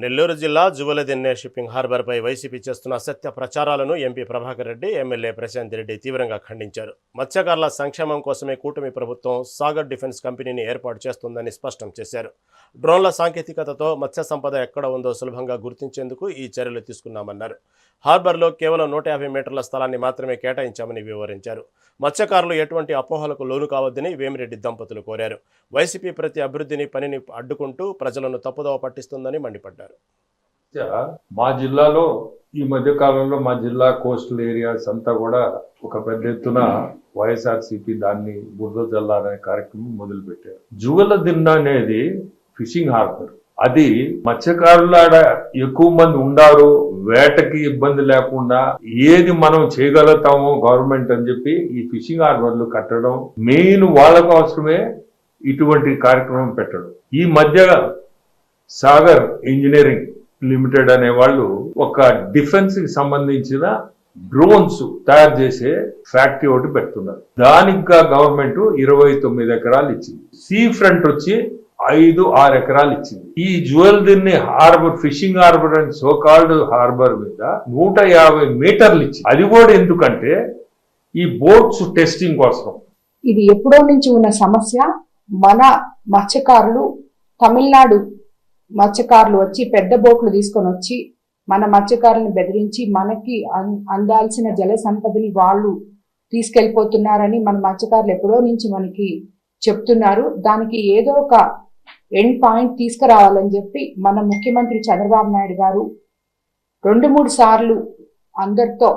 నెల్లూరు జిల్లా Juvvaladinne shipping హార్బర్పై YCP చేస్తున్న అసత్య ప్రచారాలను ఎంపీ ప్రభాకర్ రెడ్డి, ఎమ్మెల్యే ప్రశాంత్ రెడ్డి తీవ్రంగా ఖండించారు. మత్స్యకారుల సంక్షేమం కోసమే కూటమి ప్రభుత్వం సాగర్ డిఫెన్స్ కంపెనీని ఏర్పాటు చేస్తుందని స్పష్టం చేశారు. డ్రోన్ల సాంకేతికతతో మత్స్య సంపద ఎక్కడ ఉందో సులభంగా గుర్తించేందుకు ఈ చర్యలు తీసుకున్నామన్నారు. హార్బర్లో కేవలం 150 మీటర్ల స్థలాన్ని మాత్రమే కేటాయించామని వివరించారు. మత్స్యకారులు ఎటువంటి అపోహలకు లోను కావద్దని వేమిరెడ్డి దంపతులు కోరారు. వైసీపీ ప్రతి అభివృద్ధిని పనిని అడ్డుకుంటూ ప్రజలను తప్పుదోవ పట్టిస్తుందని మండిపడ్డారు. మా జిల్లాలో ఈ మధ్య కాలంలో మా జిల్లా కోస్టల్ ఏరియాస్ అంతా కూడా ఒక పెద్ద ఎత్తున వైఎస్ఆర్సీపీ దాన్ని బురద జల్లాలనే కార్యక్రమం మొదలుపెట్టారు. జువలదిన్నె అనేది ఫిషింగ్ హార్బర్. అది మత్స్యకారులాడ ఎక్కువ మంది ఉండారు, వేటకి ఇబ్బంది లేకుండా ఏది మనం చేయగలుగుతామో గవర్నమెంట్ అని చెప్పి ఈ ఫిషింగ్ హార్బర్లు కట్టడం మెయిన్ వాళ్ళ కోసమే ఇటువంటి కార్యక్రమం పెట్టడం. ఈ మధ్య సాగర్ ఇంజనీరింగ్ లిమిటెడ్ అనే వాళ్ళు ఒక డిఫెన్స్ కి సంబంధించిన డ్రోన్స్ తయారు చేసే ఫ్యాక్టరీ ఒకటి పెడుతున్నారు. దానికి గవర్నమెంట్ 29 ఎకరాలు ఇచ్చింది. సీ ఫ్రంట్ వచ్చి 5-6 ఎకరాలు ఇచ్చింది. ఈ Juvvaladinne harbour fishing harbour and so called harbour మీద 150 మీటర్లు ఇచ్చింది. అది కూడా ఎందుకంటే ఈ బోట్స్ టెస్టింగ్ కోసం. ఇది ఎప్పుడో నుంచి ఉన్న సమస్య. మన మత్స్యకారులు, తమిళనాడు మత్స్యకారులు వచ్చి పెద్ద బోట్లు తీసుకొని వచ్చి మన మత్స్యకారులను బెదిరించి మనకి అందాల్సిన జల సంపదని వాళ్ళు తీసుకెళ్లిపోతున్నారని మన మత్స్యకారులు ఎప్పుడో నుంచి మనకి చెప్తున్నారు. దానికి ఏదో ఒక ఎండ్ పాయింట్ తీసుకురావాలని చెప్పి మన ముఖ్యమంత్రి చంద్రబాబు నాయుడు గారు 2-3 సార్లు అందరితో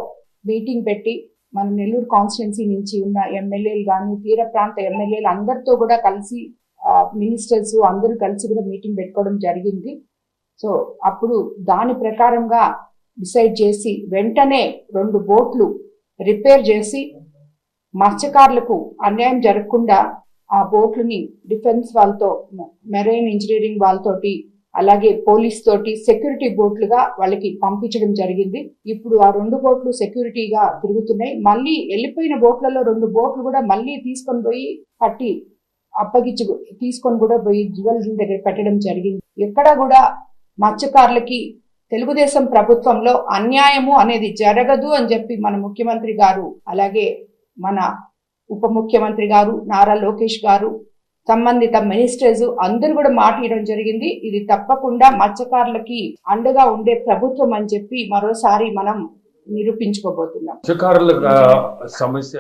మీటింగ్ పెట్టి మన నెల్లూరు కాన్స్టిట్యున్సీ నుంచి ఉన్న ఎమ్మెల్యేలు కానీ తీర ప్రాంత ఎమ్మెల్యేలు అందరితో కూడా కలిసి మినిస్టర్స్ అందరూ కలిసి కూడా మీటింగ్ పెట్టుకోవడం జరిగింది. సో అప్పుడు దాని ప్రకారంగా డిసైడ్ చేసి వెంటనే 2 బోట్లు రిపేర్ చేసి మత్స్యకారులకు అన్యాయం జరగకుండా ఆ బోట్లని డిఫెన్స్ వాళ్ళతో, మెరైన్ ఇంజనీరింగ్ వాళ్ళతోటి, అలాగే పోలీస్ తోటి సెక్యూరిటీ బోట్లుగా వాళ్ళకి పంపించడం జరిగింది. ఇప్పుడు ఆ 2 బోట్లు సెక్యూరిటీగా తిరుగుతున్నాయి. మళ్ళీ వెళ్ళిపోయిన బోట్లలో 2 బోట్లు కూడా మళ్ళీ తీసుకొని పోయి పట్టి అప్పగించి తీసుకొని కూడా పోయి జువలదిన్నె దగ్గర పెట్టడం జరిగింది. ఎక్కడ కూడా మత్స్యకారులకి తెలుగుదేశం ప్రభుత్వంలో అన్యాయము అనేది జరగదు అని చెప్పి మన ముఖ్యమంత్రి గారు, అలాగే మన ఉప ముఖ్యమంత్రి గారు నారా లోకేష్ గారు, సంబంధిత మినిస్టర్స్ అందరూ కూడా మాట ఇవ్వడం జరిగింది. ఇది తప్పకుండా మత్స్యకారులకి అండగా ఉండే ప్రభుత్వం అని చెప్పి మరోసారి మనం నిరూపించుకోబోతున్నాం. మత్స్యకారుల సమస్య